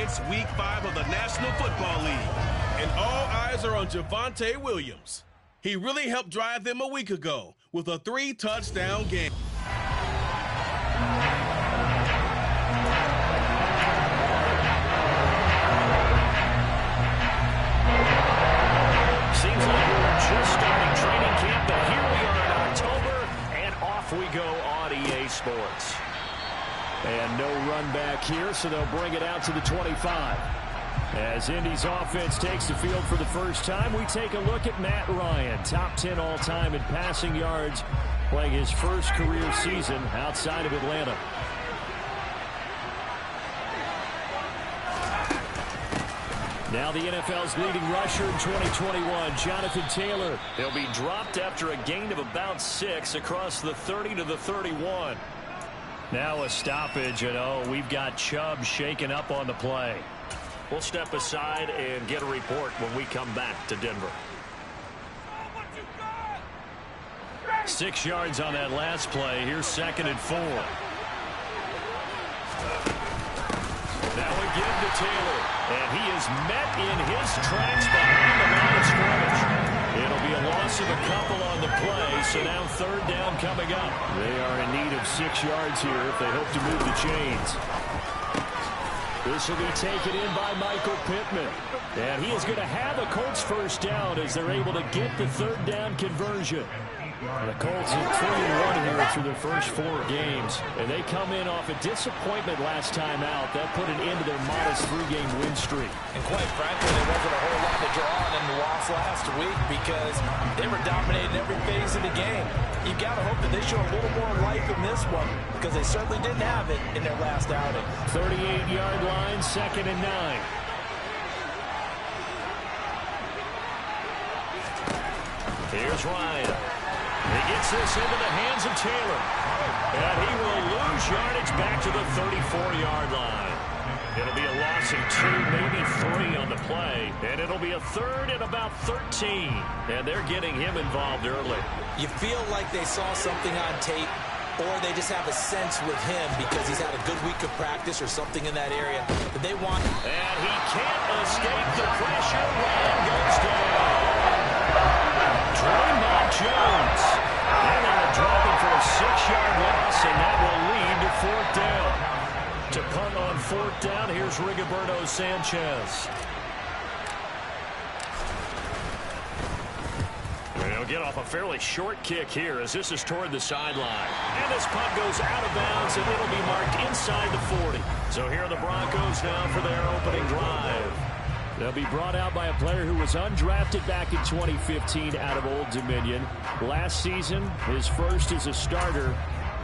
Giants Week 5 of the National Football League. And all eyes are on Javonte Williams. He really helped drive them a week ago with a 3-touchdown game. Seems like we were just starting training camp, but here we are in October, and off we go on EA Sports. And no run back here, so they'll bring it out to the 25. As Indy's offense takes the field for the first time, we take a look at Matt Ryan, top 10 all-time in passing yards, playing his first career season outside of Atlanta. Now the NFL's leading rusher in 2021, Jonathan Taylor. He'll be dropped after a gain of about 6 across the 30 to the 31. Now a stoppage, and we've got Chubb shaken up on the play. We'll step aside and get a report when we come back to Denver. 6 yards on that last play. Here's 2nd and 4. Now again to Taylor, and he is met in his tracks behind the line of scrimmage. It'll be a loss of a couple on the play, so now 3rd down coming up. They are in need of 6 yards here if they hope to move the chains. This will be taken in by Michael Pittman. And he is going to have a Colts first down as they're able to get the 3rd down conversion. The Colts are 3-1 here through their first 4 games. And they come in off a disappointment last time out. That put an end to their modest 3-game win streak. And quite frankly, there wasn't a whole lot to draw on in the loss last week because they were dominating every phase of the game. You got to hope that they show a little more life in this one because they certainly didn't have it in their last outing. 38-yard line, 2nd and 9. Here's Ryan. He gets this into the hands of Taylor. And he will lose yardage back to the 34-yard line. It'll be a loss of 2, maybe 3 on the play. And it'll be a 3rd and about 13. And they're getting him involved early. You feel like they saw something on tape, or they just have a sense with him because he's had a good week of practice or something in that area that they want. And he can't escape the pressure. Ryan goes down. Draymond Jones. And they're dropping for a 6-yard loss, and that will lead to 4th down. To punt on 4th down, here's Rigoberto Sanchez. They'll get off a fairly short kick here as this is toward the sideline. And this punt goes out of bounds, and it'll be marked inside the 40. So here are the Broncos now for their opening drive. They'll be brought out by a player who was undrafted back in 2015 out of Old Dominion. Last season, his first as a starter.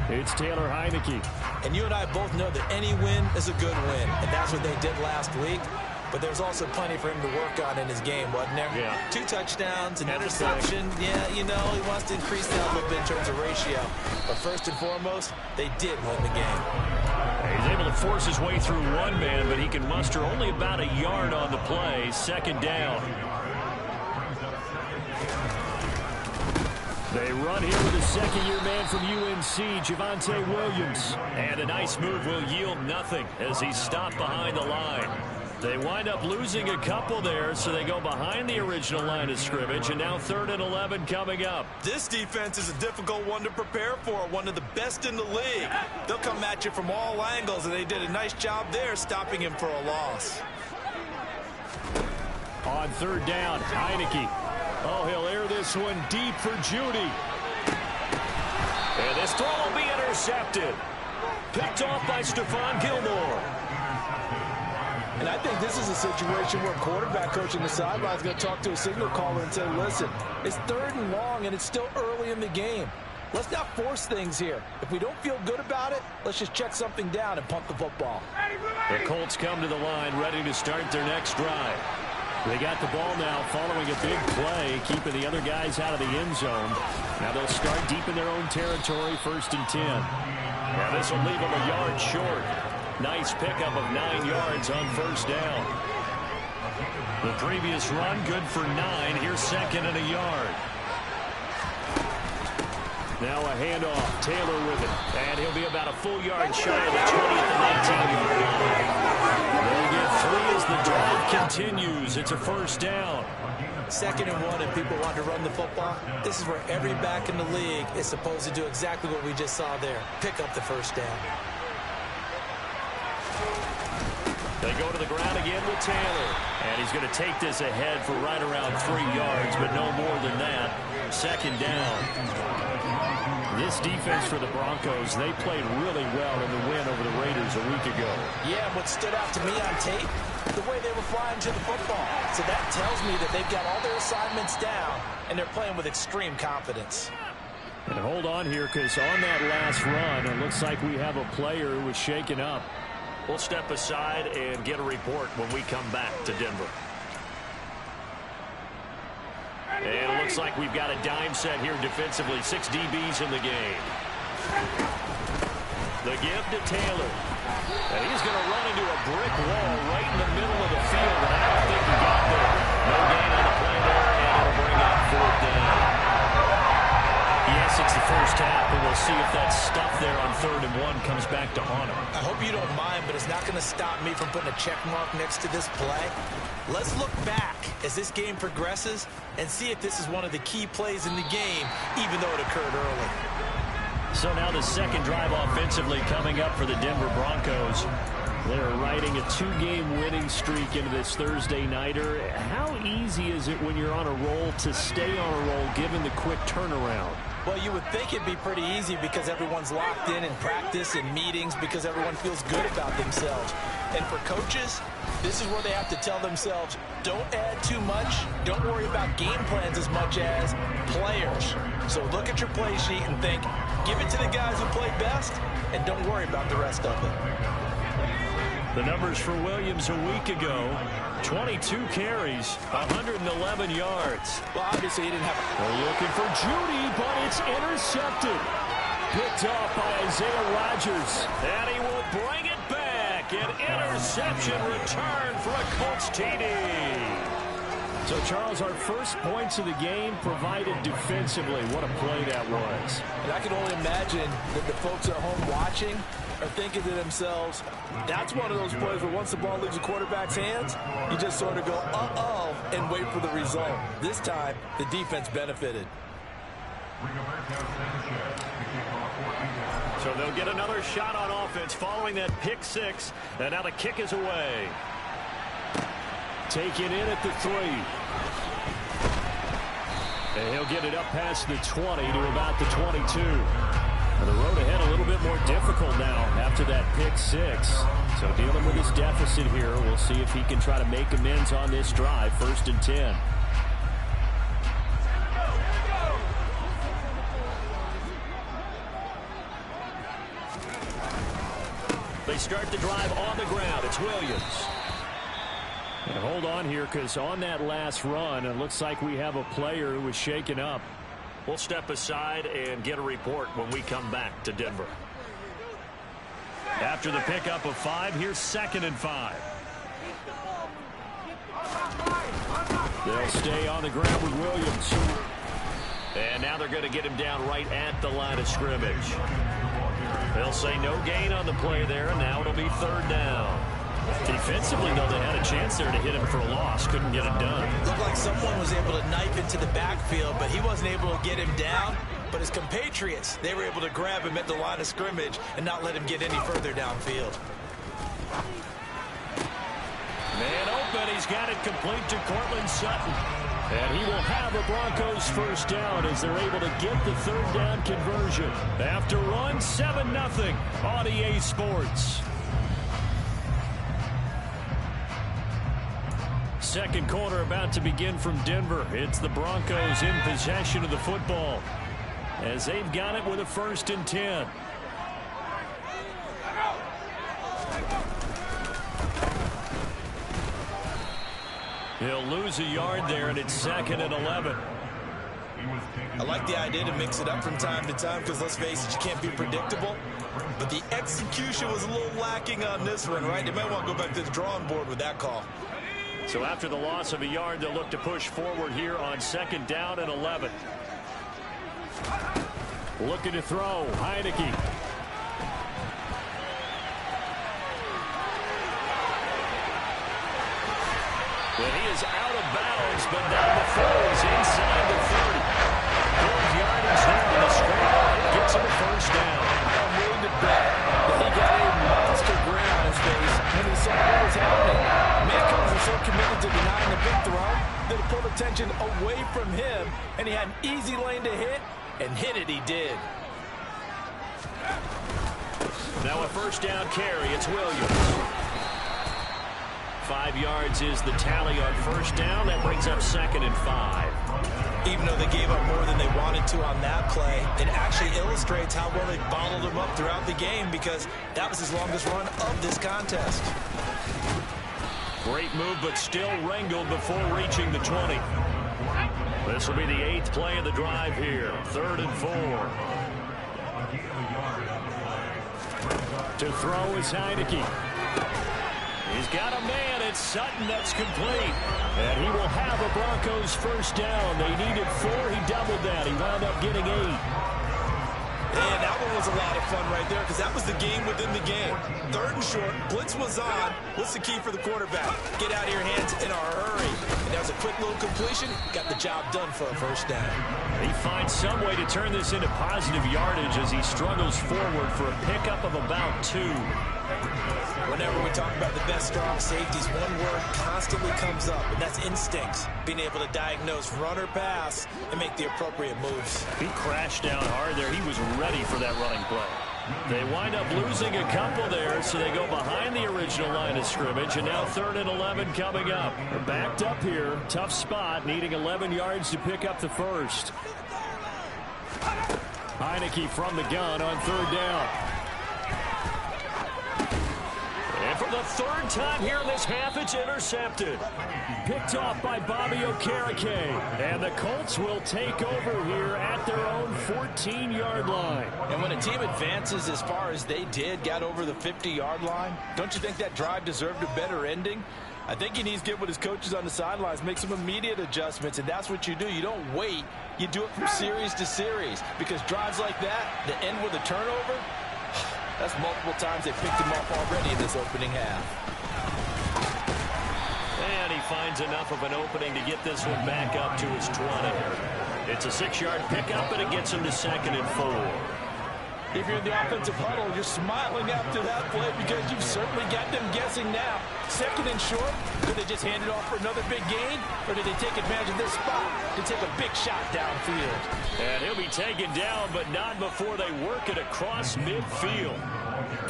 It's Taylor Heineke. And you and I both know that any win is a good win, and that's what they did last week. But there's also plenty for him to work on in his game, wasn't there? Yeah. 2 touchdowns, an interception. Yeah, you know, he wants to increase that a little bit in terms of ratio. But first and foremost, they did win the game. He's able to force his way through one man, but he can muster only about a yard on the play. 2nd down. They run here with a 2nd-year man from UNC, Javonte Williams. And a nice move will yield nothing as he's stopped behind the line. They wind up losing a couple there, so they go behind the original line of scrimmage, and now 3rd and 11 coming up. This defense is a difficult one to prepare for, one of the best in the league. They'll come at you from all angles, and they did a nice job there stopping him for a loss. On 3rd down, Heineke. Oh, he'll air this one deep for Judy. And this throw will be intercepted. Picked off by Stephon Gilmore. And I think this is a situation where quarterback coach on the sideline is going to talk to a signal caller and say, listen, it's 3rd and long, and it's still early in the game. Let's not force things here. If we don't feel good about it, let's just check something down and punt the football. The Colts come to the line, ready to start their next drive. They got the ball now following a big play, keeping the other guys out of the end zone. Now they'll start deep in their own territory, 1st and 10. Now this will leave them a yard short. Nice pickup of 9 yards on 1st down. The previous run, good for 9. Here's 2nd and a yard. Now a handoff. Taylor with it. And he'll be about a full yard shy of the 20 at the 19-yard line. They'll get 3 as the drive continues. It's a first down. 2nd and 1, and people want to run the football. This is where every back in the league is supposed to do exactly what we just saw there. Pick up the first down. They go to the ground again with Taylor. And he's going to take this ahead for right around 3 yards, but no more than that. 2nd down. This defense for the Broncos, they played really well in the win over the Raiders a week ago. Yeah, what stood out to me on tape, the way they were flying to the football. So that tells me that they've got all their assignments down, and they're playing with extreme confidence. And hold on here, because on that last run, it looks like we have a player who was shaken up. We'll step aside and get a report when we come back to Denver. And it looks like we've got a dime set here defensively. 6 DBs in the game. The give to Taylor. And he's going to run into a brick wall right in the middle of the field. And I don't think he got there. No gain on the play there, and it'll bring up 4th down. Yes, it's the first half, but we'll see if that stuff there on 3rd and 1 comes back to haunt him. I hope you don't mind, but it's not going to stop me from putting a check mark next to this play. Let's look back as this game progresses and see if this is one of the key plays in the game, even though it occurred early. So now the 2nd drive offensively coming up for the Denver Broncos. They're riding a 2-game winning streak into this Thursday nighter. How easy is it when you're on a roll to stay on a roll given the quick turnaround? Well, you would think it'd be pretty easy because everyone's locked in practice and meetings because everyone feels good about themselves. And for coaches, this is where they have to tell themselves, don't add too much. Don't worry about game plans as much as players. So look at your play sheet and think, give it to the guys who played best, and don't worry about the rest of it. The numbers for Williams a week ago, 22 carries, 111 yards. Well, obviously he didn't have They're looking for Judy, but it's intercepted. Picked off by Isaiah Rodgers. And he will bring it back. An interception return for a Colts TD. So, Charles, our first points of the game provided defensively. What a play that was. And I can only imagine that the folks at home watching are thinking to themselves, that's one of those plays where once the ball leaves the quarterback's hands, you just sort of go, uh-oh, and wait for the result. This time, the defense benefited. So they'll get another shot on offense following that pick 6. And now the kick is away. Taken in at the 3. And he'll get it up past the 20 to about the 22. And the road ahead a little bit more difficult now after that pick 6. So dealing with his deficit here. We'll see if he can try to make amends on this drive. 1st and 10. They start the drive on the ground. It's Williams. And hold on here, because on that last run, it looks like we have a player who was shaken up. We'll step aside and get a report when we come back to Denver. After the pickup of 5, here's 2nd and 5. They'll stay on the ground with Williams. And now they're going to get him down right at the line of scrimmage. They'll say no gain on the play there, and now it'll be 3rd down. Defensively, though, they had a chance there to hit him for a loss. Couldn't get it done. Looked like someone was able to knife into the backfield, but he wasn't able to get him down. But his compatriots, they were able to grab him at the line of scrimmage and not let him get any further downfield. Man open. He's got it complete to Cortland Sutton. And he will have a Broncos 1st down as they're able to get the 3rd down conversion. After one, 7-0 on EA Sports. Second quarter about to begin from Denver. It's the Broncos in possession of the football as they've got it with a 1st and 10. He'll lose a yard there, and it's 2nd and 11. I like the idea to mix it up from time to time because, let's face it, you can't be predictable. But the execution was a little lacking on this one, right? They might want to go back to the drawing board with that call. So after the loss of a yard, they'll look to push forward here on 2nd down and 11. Looking to throw, Heineke. And he is out of bounds, but now before he's inside the 30. Good yardage there on the scramble. It gets him a first down. I'm willing to bet that he got a monster grin on his face when he saw what was happening. Man comes so committed to denying the big throw that it pulled attention away from him, and he had an easy lane to hit, and hit it he did. Now a first down carry. It's Williams. 5 yards is the tally on first down. That brings up 2nd and 5. Even though they gave up more than they wanted to on that play, it actually illustrates how well they bottled him up throughout the game, because that was his longest run of this contest. Great move, but still wrangled before reaching the 20. This will be the 8th play of the drive here. 3rd and 4. To throw is Heineke. He's got a man. It's Sutton that's complete. And he will have a Broncos first down. They needed 4. He doubled that. He wound up getting 8. And that one was a lot of fun right there, because that was the game within the game. 3rd and short. Blitz was on. What's the key for the quarterback? Get out of your hands in a hurry. And that was a quick little completion. Got the job done for a first down. He finds some way to turn this into positive yardage as he struggles forward for a pickup of about 2. Whenever we talk about the best strong safeties, one word constantly comes up, and that's instincts. Being able to diagnose run or pass and make the appropriate moves. He crashed down hard there. He was ready for that running play. They wind up losing a couple there, so they go behind the original line of scrimmage, and now 3rd and 11 coming up. They're backed up here. Tough spot, needing 11 yards to pick up the first. Heineke from the gun on 3rd down. And for the 3rd time here in this half, it's intercepted. Picked off by Bobby Okereke. And the Colts will take over here at their own 14-yard line. And when a team advances as far as they did, got over the 50-yard line, don't you think that drive deserved a better ending? I think he needs to get with his coaches on the sidelines, make some immediate adjustments, and that's what you do. You don't wait. You do it from series to series, because drives like that end with a turnover, that's multiple times they picked him off already in this opening half. And he finds enough of an opening to get this one back up to his 20. It's a 6-yard pickup, and it gets him to 2nd and 4. If you're in the offensive huddle, you're smiling after that play, because you've certainly got them guessing now. 2nd and short, did they just hand it off for another big gain, or did they take advantage of this spot to take a big shot downfield? And he'll be taken down, but not before they work it across midfield.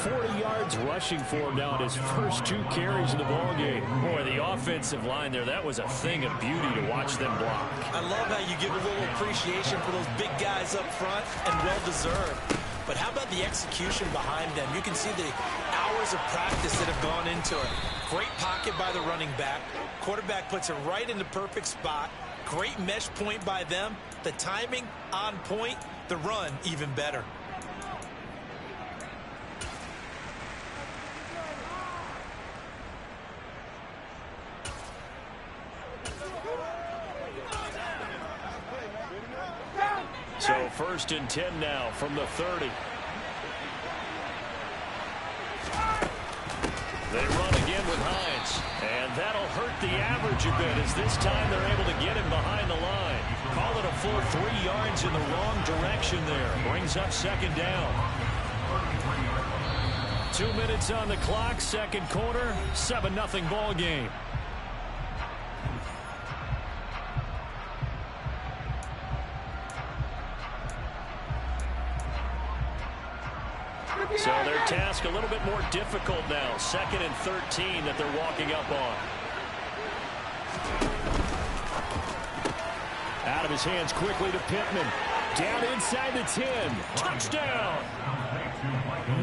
40 yards rushing for him now in his first 2 carries of the ballgame. Boy, the offensive line there, that was a thing of beauty to watch them block. I love how you give a little appreciation for those big guys up front, and well-deserved. But how about the execution behind them? You can see the hours of practice that have gone into it. Great pocket by the running back. Quarterback puts it right in the perfect spot. Great mesh point by them. The timing on point. The run even better. So 1st and 10 now from the 30. They run again with Hines, and that'll hurt the average a bit, as this time they're able to get him behind the line. Call it a full 3 yards in the wrong direction there. Brings up 2nd down. 2 minutes on the clock, 2nd quarter, 7-0 ball game. So their task a little bit more difficult now. 2nd and 13 that they're walking up on. Out of his hands quickly to Pittman. Down inside the 10. Touchdown!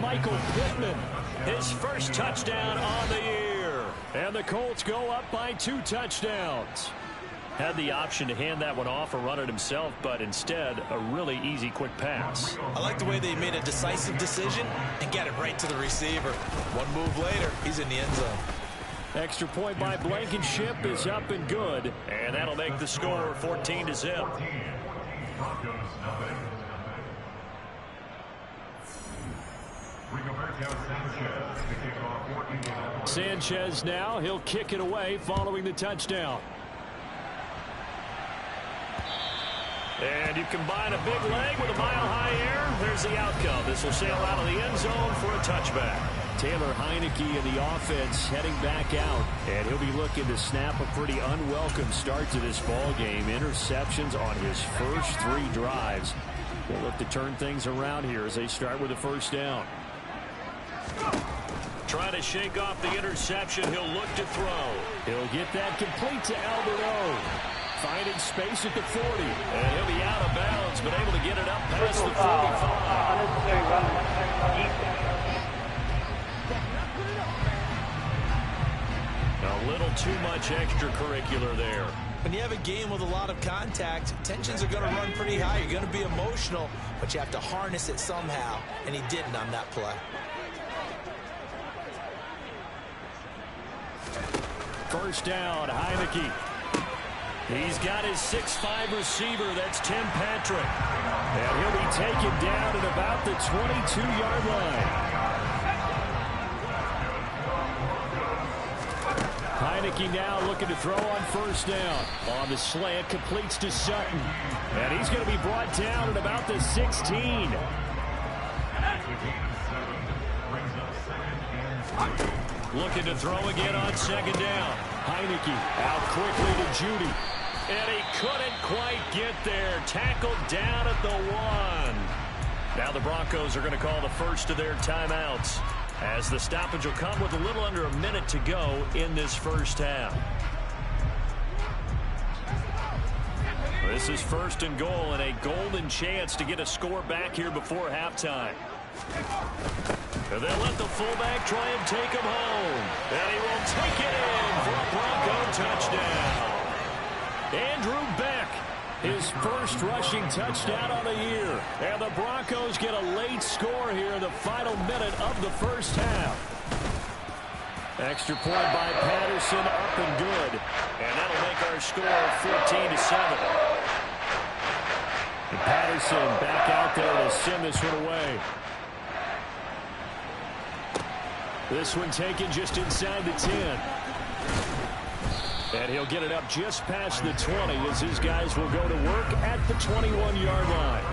Michael Pittman. His first touchdown on the year. And the Colts go up by 2 touchdowns. Had the option to hand that one off or run it himself, but instead, a really easy, quick pass. I like the way they made a decisive decision and got it right to the receiver. One move later, he's in the end zone. Extra point by Blankenship is up and good, and that'll make the score 14-0. Sanchez now, he'll kick it away following the touchdown. And you combine a big leg with a mile-high air. There's the outcome. This will sail out of the end zone for a touchback. Taylor Heineke in the offense heading back out. And he'll be looking to snap a pretty unwelcome start to this ball game. Interceptions on his first 3 drives. They'll look to turn things around here as they start with a first down. Trying to shake off the interception. He'll look to throw. He'll get that complete to Alberto. Finding space at the 40. And he'll be out of bounds, but able to get it up past the 45. A little too much extracurricular there. When you have a game with a lot of contact, tensions are going to run pretty high. You're going to be emotional, but you have to harness it somehow, and he didn't on that play. First down, Heineke. He's got his 6'5" receiver. That's Tim Patrick. And he'll be taken down at about the 22-yard line. Heineke now looking to throw on first down. On the slant, completes to Sutton. And he's going to be brought down at about the 16. Looking to throw again on second down. Heineke out quickly to Judy. And he couldn't quite get there. Tackled down at the 1. Now the Broncos are going to call the first of their timeouts, as the stoppage will come with a little under a minute to go in this first half. This is first and goal, and a golden chance to get a score back here before halftime. And they'll let the fullback try and take him home. And he will take it in for a Bronco touchdown. Andrew Beck, his first rushing touchdown of the year. And the Broncos get a late score here in the final minute of the first half. Extra point by Patterson, up and good. And that'll make our score 14-7. And Patterson back out there to send this one away. This one taken just inside the 10. And he'll get it up just past the 20 as his guys will go to work at the 21-yard line.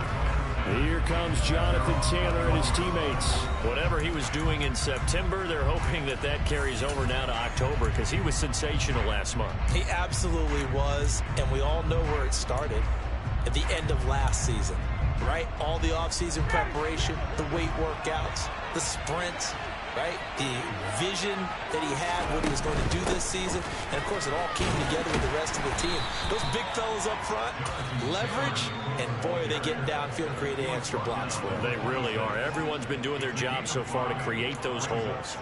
Here comes Jonathan Taylor and his teammates. Whatever he was doing in September, they're hoping that that carries over now to October, because he was sensational last month. He absolutely was, and we all know where it started at the end of last season, right? All the offseason preparation, the weight workouts, the sprints, right? The vision that he had, what he was going to do this season. And, of course, it all came together with the rest of the team. Those big fellas up front, leverage, and, boy, are they getting downfield and creating extra blocks for him. They really are. Everyone's been doing their job so far to create those holes.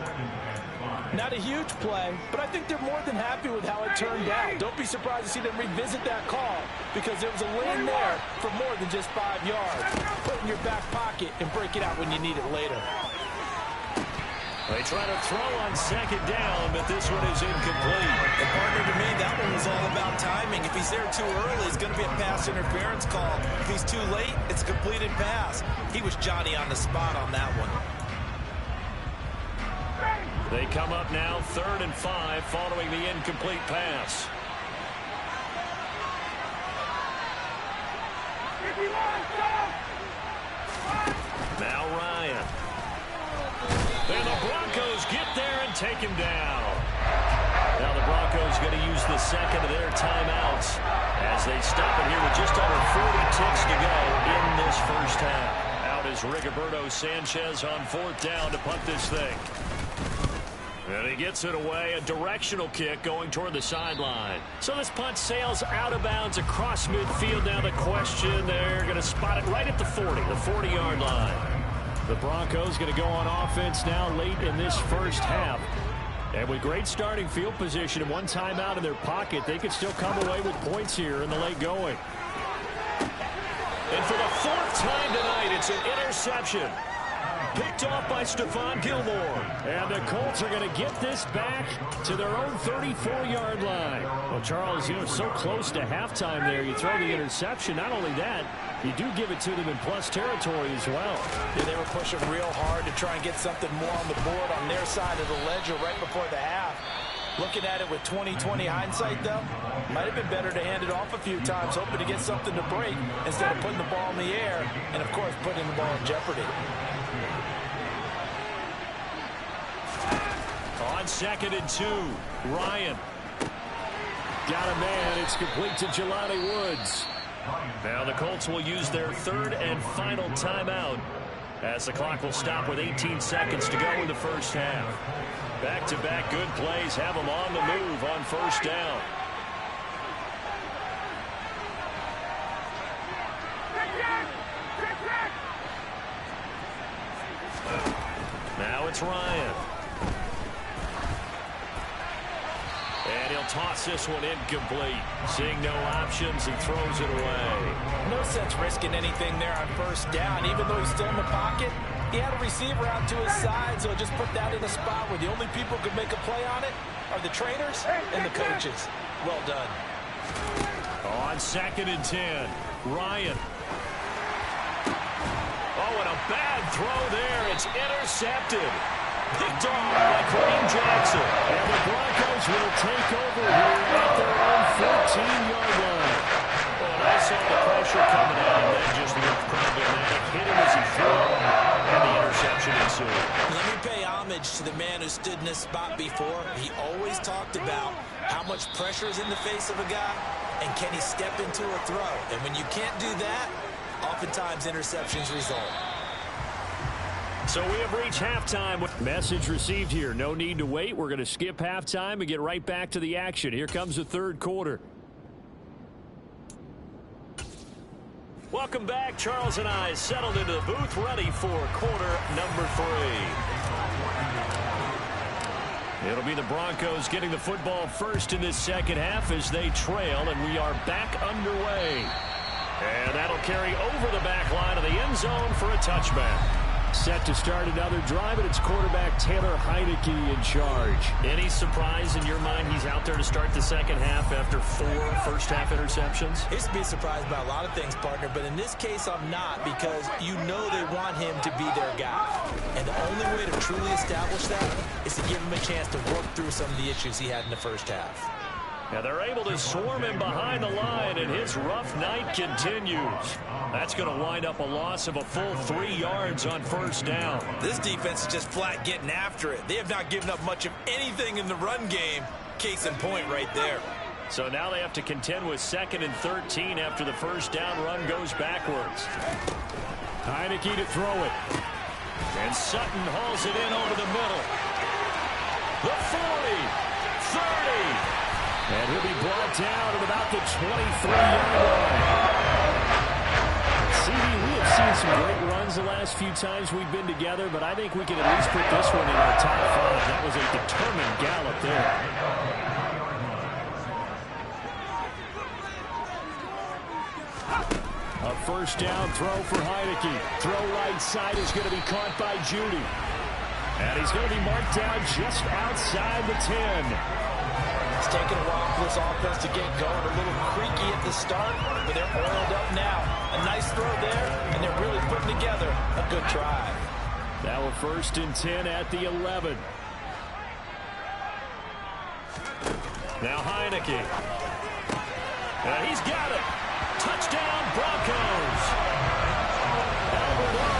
Not a huge play, but I think they're more than happy with how it turned out. Don't be surprised to see them revisit that call, because there was a lane there for more than just 5 yards. Put it in your back pocket and break it out when you need it later. They try to throw on second down, but this one is incomplete. And partner, to me, that one was all about timing. If he's there too early, it's going to be a pass interference call. If he's too late, it's a completed pass. He was Johnny on the spot on that one. They come up now 3rd and 5 following the incomplete pass. Now Ryan. And the Broncos get there and take him down. Now the Broncos going to use the second of their timeouts as they stop it here with just under 40 ticks to go in this first half. Out is Rigoberto Sanchez on 4th down to punt this thing. And he gets it away, a directional kick going toward the sideline. So this punt sails out of bounds across midfield. Now the question, they're going to spot it right at the 40, the 40-yard line. The Broncos going to go on offense now late in this first half. And with great starting field position and one timeout in their pocket, they could still come away with points here in the late going. And for the 4th time tonight, it's an interception. Picked off by Stephon Gilmore. And the Colts are going to get this back to their own 34-yard line. Well, Charles, so close to halftime there. You throw the interception. Not only that, you do give it to them in plus territory as well. Yeah, they were pushing real hard to try and get something more on the board on their side of the ledger right before the half. Looking at it with 20/20 hindsight, though, might have been better to hand it off a few times, hoping to get something to break instead of putting the ball in the air and, of course, putting the ball in jeopardy. On 2nd and 2, Ryan. Got a man. It's complete to Jelani Woods. Now the Colts will use their 3rd and final timeout as the clock will stop with 18 seconds to go in the first half. Back-to-back good plays have them on the move on 1st down. Now it's Ryan. And he'll toss this one incomplete. Seeing no options, he throws it away. No sense risking anything there on 1st down. Even though he's still in the pocket, he had a receiver out to his side, so just put that in a spot where the only people who could make a play on it are the trainers and the coaches. Well done. On 2nd and 10, Ryan. Oh, and a bad throw there. It's intercepted. Picked off by Kareem Jackson. And the Broncos will take over here at their own 14-yard line. Well, and I saw the pressure coming out, and that just looked problematic. Hit him as he threw it, and the interception ensued. Let me pay homage to the man who stood in this spot before. He always talked about how much pressure is in the face of a guy, and can he step into a throw. And when you can't do that, oftentimes interceptions result. So we have reached halftime. Message received here. No need to wait. We're going to skip halftime and get right back to the action. Here comes the 3rd quarter. Welcome back. Charles and I settled into the booth, ready for quarter number 3. It'll be the Broncos getting the football first in this 2nd half as they trail, and we are back underway. And that'll carry over the back line of the end zone for a touchback. Set to start another drive, and it's quarterback Taylor Heineke in charge. Any surprise in your mind he's out there to start the 2nd half after 4 first-half interceptions? Used to be surprised by a lot of things, partner, but in this case I'm not, because you know they want him to be their guy. And the only way to truly establish that is to give him a chance to work through some of the issues he had in the first half. Now they're able to swarm him behind the line, and his rough night continues. That's going to wind up a loss of a full 3 yards on 1st down. This defense is just flat getting after it. They have not given up much of anything in the run game. Case in point right there. So now they have to contend with 2nd and 13 after the 1st down run goes backwards. Heineke to throw it. And Sutton hauls it in over the middle. The 40, 30. And he'll be brought down at about the 23-yard line. CD, we have seen some great runs the last few times we've been together, but I think we can at least put this one in our top 5. That was a determined gallop there. A 1st down throw for Heineke. Throw right side is going to be caught by Judy. And he's going to be marked down just outside the 10. It's taken a while for this offense to get going. A little creaky at the start, but they're oiled up now. A nice throw there, and they're really putting together a good drive. Now a 1st and 10 at the 11. Now Heineke. And he's got it. Touchdown, Broncos. Albert O,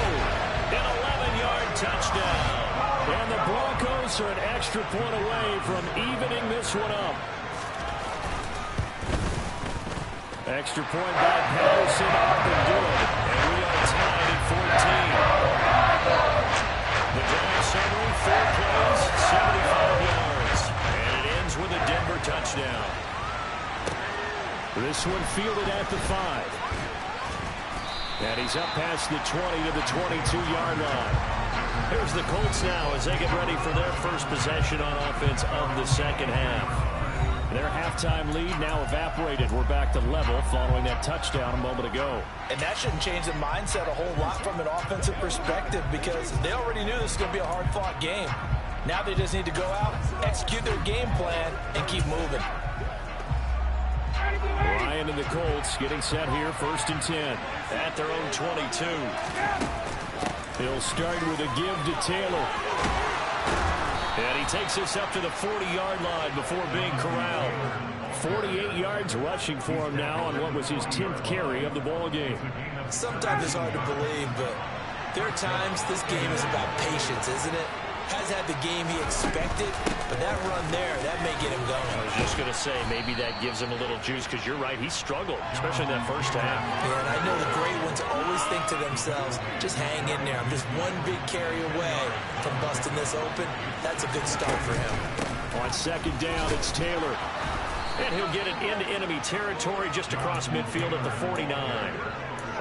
an 11-yard touchdown. And the Broncos are an extra point away from evening this one up. Extra point by Patterson up and good. And we are tied at 14. The drive summary, 4 plays, 75 yards. And it ends with a Denver touchdown. This one fielded at the 5. And he's up past the 20 to the 22-yard line. Here's the Colts now as they get ready for their first possession on offense of the 2nd half. Their halftime lead now evaporated. We're back to level following that touchdown a moment ago. And that shouldn't change the mindset a whole lot from an offensive perspective because they already knew this was going to be a hard-fought game. Now they just need to go out, execute their game plan, and keep moving. Ryan and the Colts getting set here, 1st and 10 at their own 22. He'll start with a give to Taylor. And he takes us up to the 40-yard line before being corralled. 48 yards rushing for him now on what was his 10th carry of the ball game. Sometimes it's hard to believe, but there are times this game is about patience, isn't it? Has had the game he expected, but that run there, that may get him going. I was just going to say, maybe that gives him a little juice, because you're right, he struggled, especially in that first half. Yeah, and I know the great ones always think to themselves, just hang in there. I'm just one big carry away from busting this open. That's a good start for him. On 2nd down, it's Taylor. And he'll get it into enemy territory just across midfield at the 49.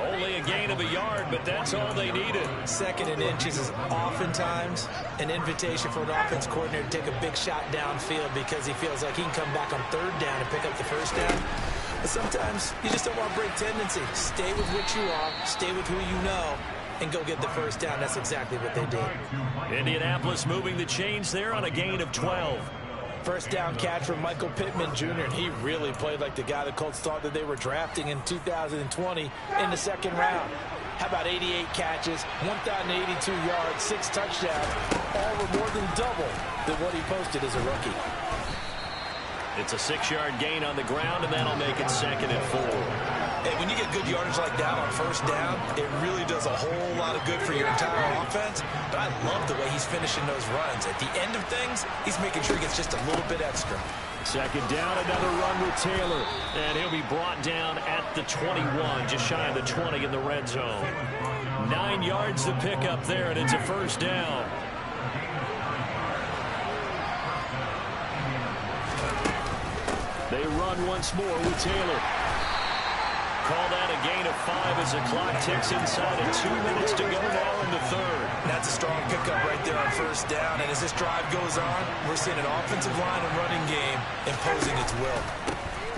Only a gain of a yard, but that's all they needed. 2nd and inches is oftentimes an invitation for an offense coordinator to take a big shot downfield because he feels like he can come back on 3rd down and pick up the 1st down. But sometimes you just don't want to break tendency. Stay with what you are, stay with who you know, and go get the 1st down. That's exactly what they did. Indianapolis moving the chains there on a gain of 12. 1st down catch from Michael Pittman Jr., and he really played like the guy the Colts thought that they were drafting in 2020 in the 2nd round. How about 88 catches, 1,082 yards, 6 touchdowns, all were more than double than what he posted as a rookie. It's a 6-yard gain on the ground, and that'll make it 2nd and 4. Hey, when you get good yardage like that on 1st down, it really does a whole lot of good for your entire offense. But I love the way he's finishing those runs. At the end of things, he's making sure he gets just a little bit extra. 2nd down, another run with Taylor. And he'll be brought down at the 21, just shy of the 20 in the red zone. 9 yards to pick up there, and it's a 1st down. They run once more with Taylor. Call that a gain of 5 as the clock ticks inside of 2 minutes to go now in the 3rd. That's a strong pickup right there on 1st down. And as this drive goes on, we're seeing an offensive line and running game imposing its will.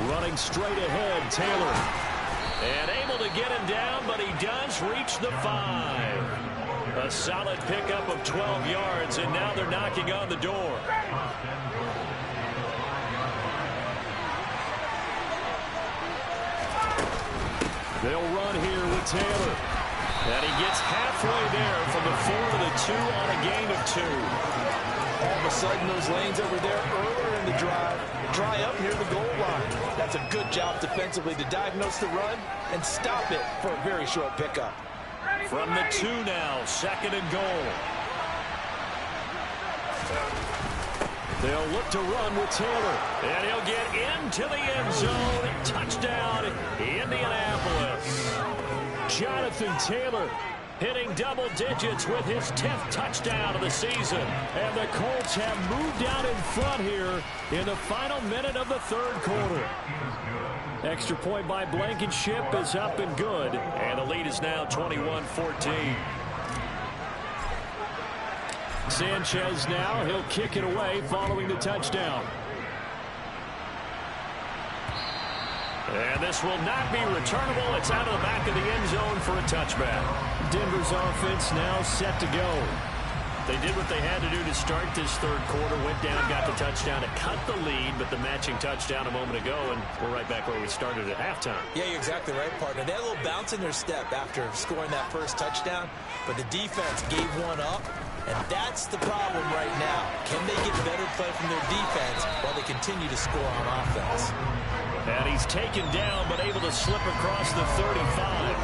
Running straight ahead, Taylor. And able to get him down, but he does reach the 5. A solid pickup of 12 yards, and now they're knocking on the door. They'll run here with Taylor. And he gets halfway there from the 4 to the 2 on a gain of 2. All of a sudden, those lanes over there earlier in the drive dry up near the goal line. That's a good job defensively to diagnose the run and stop it for a very short pickup. From the 2 now, 2nd and goal. They'll look to run with Taylor. And he'll get into the end zone. Touchdown, Indianapolis. Jonathan Taylor hitting double digits with his 10th touchdown of the season. And the Colts have moved out in front here in the final minute of the 3rd quarter. Extra point by Blankenship is up and good. And the lead is now 21-14. Sanchez now, he'll kick it away following the touchdown. And this will not be returnable. It's out of the back of the end zone for a touchback. Denver's offense now set to go. They did what they had to do to start this 3rd quarter. Went down, got the touchdown to cut the lead, but the matching touchdown a moment ago, and we're right back where we started at halftime. Yeah, you're exactly right, partner. They had a little bounce in their step after scoring that first touchdown, but the defense gave one up, and that's the problem right now. Can they get better play from their defense while they continue to score on offense? And he's taken down, but able to slip across the 35.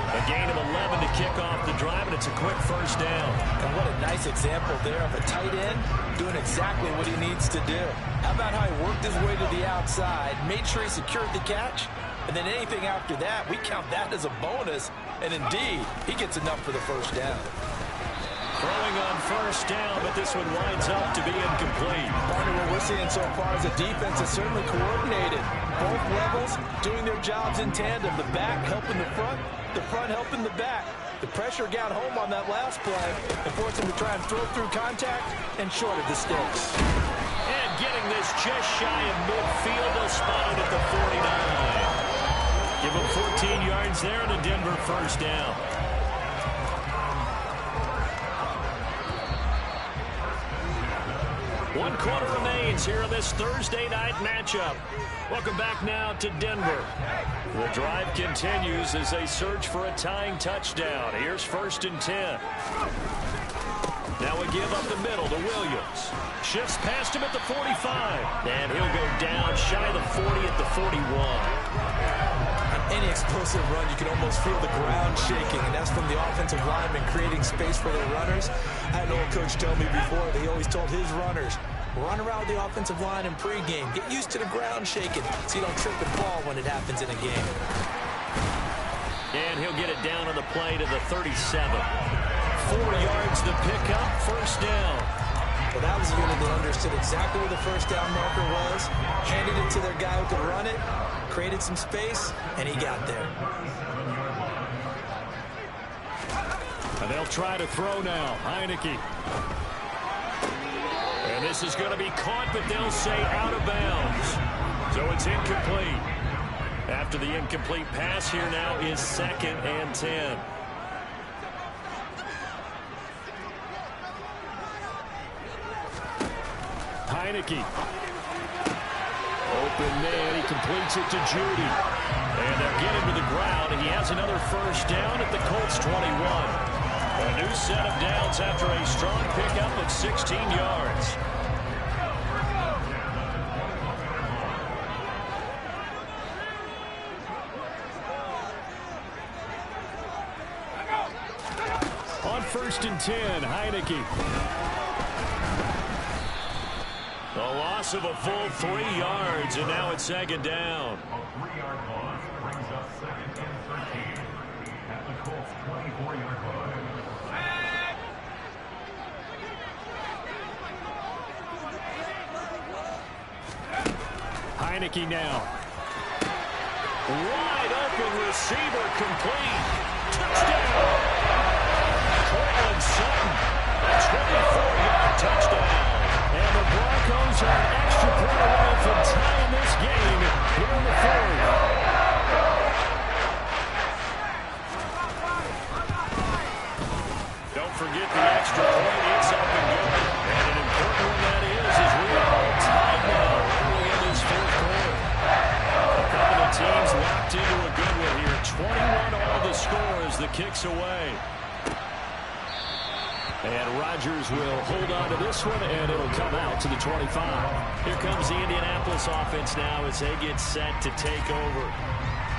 A gain of 11 to kick off the drive, and it's a quick 1st down. And what a nice example there of a tight end doing exactly what he needs to do. How about how he worked his way to the outside, made sure he secured the catch, and then anything after that, we count that as a bonus. And indeed, he gets enough for the 1st down. Throwing on 1st down, but this one winds up to be incomplete. Partner, what we're seeing so far is the defense is certainly coordinated. Both levels doing their jobs in tandem. The back helping the front helping the back. The pressure got home on that last play and forced him to try and throw through contact and short of the sticks. And getting this just shy of midfield. They'll spot it at the 49. Give him 14 yards there and a Denver first down. One quarter remains here in this Thursday night matchup. Welcome back now to Denver. The drive continues as they search for a tying touchdown. Here's 1st and 10. Now we give up the middle to Williams. Shifts past him at the 45. And he'll go down shy of the 40 at the 41. Any explosive run, you can almost feel the ground shaking, and that's from the offensive lineman creating space for their runners. I had an old coach tell me before that he always told his runners, run around the offensive line in pregame. Get used to the ground shaking so you don't trip and fall when it happens in a game. And he'll get it down on the play to the 37. 4 yards to pick up, first down. Well, that was a unit that understood exactly where the first down marker was, handed it to their guy who could run it, created some space, and he got there. And they'll try to throw now. Heineke. And this is going to be caught, but they'll say out of bounds. So it's incomplete. After the incomplete pass, here now is 2nd and 10. Heineke. Open man. He completes it to Judy. And they'll get him to the ground. He has another first down at the Colts 21. A new set of downs after a strong pickup of 16 yards. On 1st and 10, Heineke. The loss of a full 3 yards, and now it's 2nd down. A 3-yard loss brings up 2nd and 13 at the Colts 24-yard line. Heineke now. Wide open receiver complete. Touchdown. Cortland Sutton. A 24-yard touchdown. And the Broncos are an extra point away from tying this game here in the 4th. Don't forget the extra point. It's up and good. And an important one that is as we are all tied now early in this 4th quarter. A couple of teams locked into a good one here. 21 all the score as the kick's away. And Rodgers will hold on to this one, and it'll come out to the 25. Here comes the Indianapolis offense now as they get set to take over.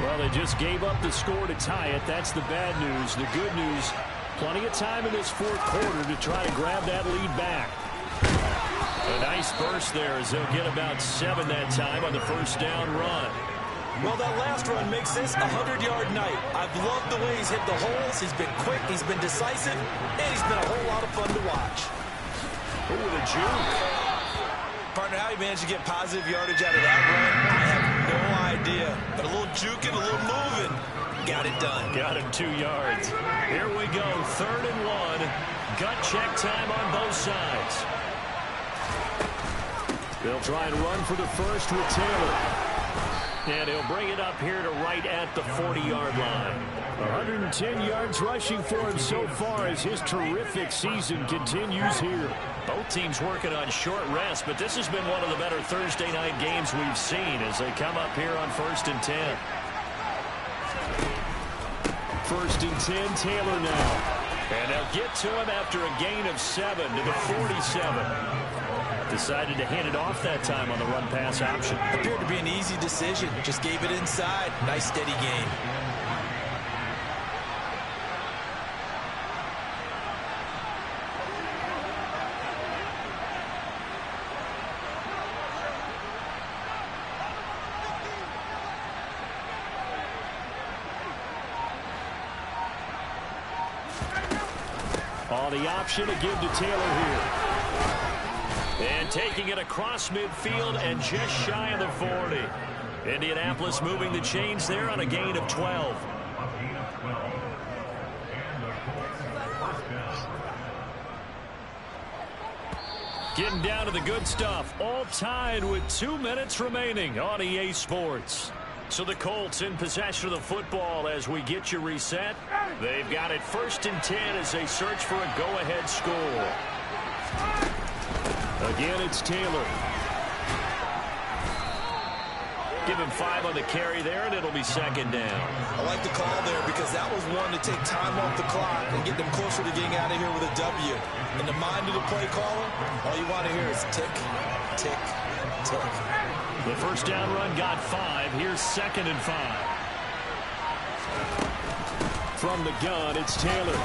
Well, they just gave up the score to tie it. That's the bad news. The good news, plenty of time in this 4th quarter to try to grab that lead back. A nice burst there as they'll get about 7 that time on the first down run. Well, that last run makes this a 100-yard night. I've loved the way he's hit the holes. He's been quick, he's been decisive, and he's been a whole lot of fun to watch. Ooh, the juke. Partner, how he managed to get positive yardage out of that run, I have no idea. But a little juking, a little moving, got it done. Got him 2 yards. Here we go, 3rd and 1. Gut check time on both sides. They'll try and run for the first with Taylor. And he'll bring it up here to right at the 40-yard line. 110 yards rushing for him so far as his terrific season continues here. Both teams working on short rest, but this has been one of the better Thursday night games we've seen as they come up here on 1st and 10. 1st and 10, Taylor now. And they'll get to him after a gain of 7 to the 47. Decided to hand it off that time on the run-pass option. Appeared to be an easy decision. Just gave it inside. Nice, steady game. The option to give to Taylor here. And taking it across midfield and just shy of the 40. Indianapolis moving the chains there on a gain of 12. Getting down to the good stuff. All tied with 2 minutes remaining on EA Sports. So the Colts in possession of the football as we get you reset. They've got it 1st and 10 as they search for a go-ahead score. Again, it's Taylor. Give him 5 on the carry there, and it'll be 2nd down. I like the call there because that was one to take time off the clock and get them closer to getting out of here with a W. In the mind of the play caller, all you want to hear is tick, tick, tick. The 1st down run got 5. Here's 2nd and 5. From the gun, it's Taylor.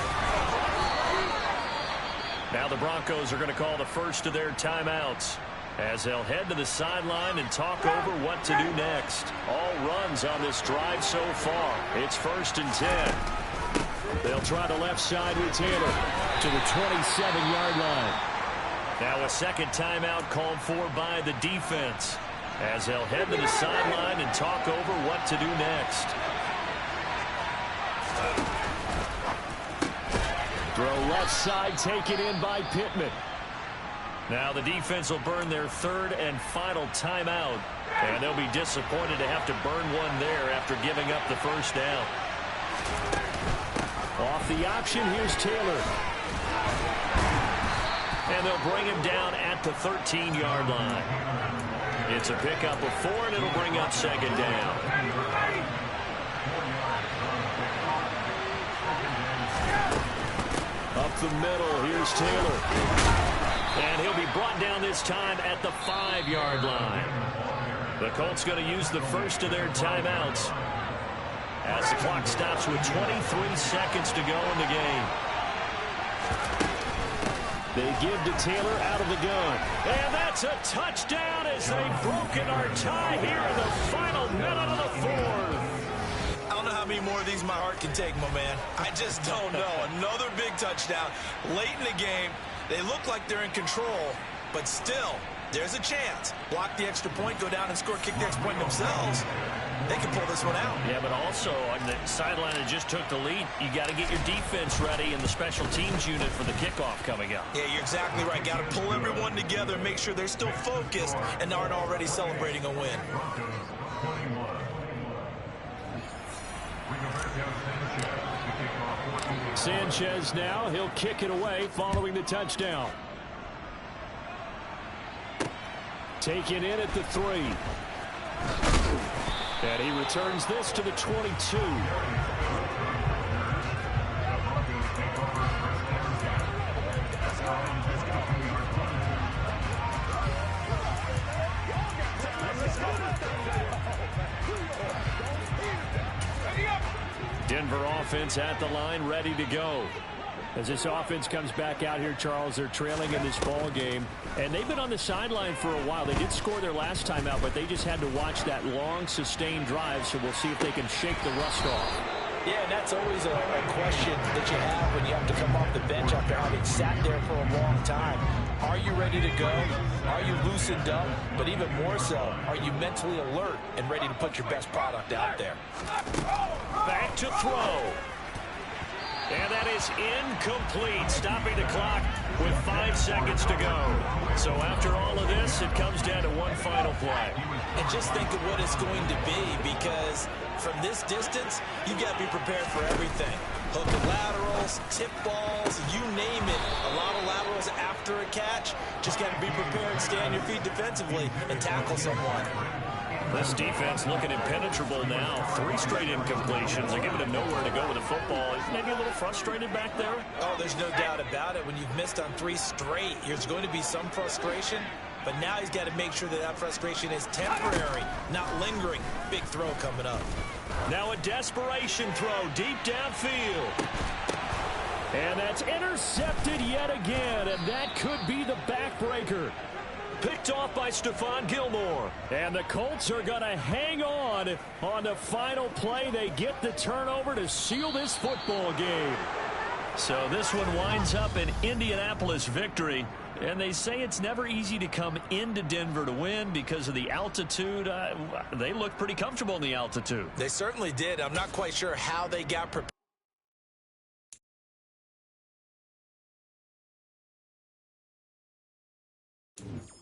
Now the Broncos are going to call the first of their timeouts as they'll head to the sideline and talk over what to do next. All runs on this drive so far. It's 1st and 10. They'll try the left side with Taylor to the 27-yard line. Now a 2nd timeout called for by the defense as they'll head to the sideline and talk over what to do next. Throw left side taken in by Pittman. Now the defense will burn their 3rd and final timeout, and they'll be disappointed to have to burn one there after giving up the 1st down. Off the option, here's Taylor. And they'll bring him down at the 13-yard line. It's a pickup of 4, and it'll bring up 2nd down. Up the middle, here's Taylor. And he'll be brought down this time at the 5-yard line. The Colts going to use the first of their timeouts as the clock stops with 23 seconds to go in the game. They give to Taylor out of the gun. And that's a touchdown as they've broken our tie here in the final minute of the 4th. I don't know how many more of these my heart can take, my man. I just don't know. Another big touchdown late in the game. They look like they're in control, but still, there's a chance. Block the extra point, go down and score, kick the extra point themselves. They can pull this one out. Yeah, but also on the sideline that just took the lead, you got to get your defense ready in the special teams unit for the kickoff coming up. Yeah, you're exactly right. Got to pull everyone together and make sure they're still focused and aren't already celebrating a win. Sanchez now, he'll kick it away following the touchdown. Taken in at the 3. And he returns this to the 22. Denver offense at the line, ready to go. As this offense comes back out here, Charles, they're trailing in this ball game. And they've been on the sideline for a while. They did score their last time out, but they just had to watch that long, sustained drive. So we'll see if they can shake the rust off. Yeah, and that's always a question that you have when you have to come off the bench after having sat there for a long time. Are you ready to go? Are you loosened up? But even more so, are you mentally alert and ready to put your best product out there? Back to throw. And that is incomplete, stopping the clock with 5 seconds to go. So after all of this, it comes down to one final play. And just think of what it's going to be, because from this distance, you got to be prepared for everything. Hook and laterals, tip balls, you name it. A lot of laterals after a catch. Just got to be prepared, stay on your feet defensively, and tackle someone. This defense looking impenetrable now. 3 straight incompletions. They're giving him nowhere to go with the football. Maybe a little frustrated back there? Oh, there's no doubt about it. When you've missed on 3 straight, there's going to be some frustration. But now he's got to make sure that that frustration is temporary, not lingering. Big throw coming up. Now a desperation throw deep downfield. And that's intercepted yet again. And that could be the backbreaker. Picked off by Stephon Gilmore. And the Colts are going to hang on the final play. They get the turnover to seal this football game. So this one winds up an Indianapolis victory. And they say it's never easy to come into Denver to win because of the altitude. They look pretty comfortable in the altitude. They certainly did. I'm not quite sure how they got prepared. Colts.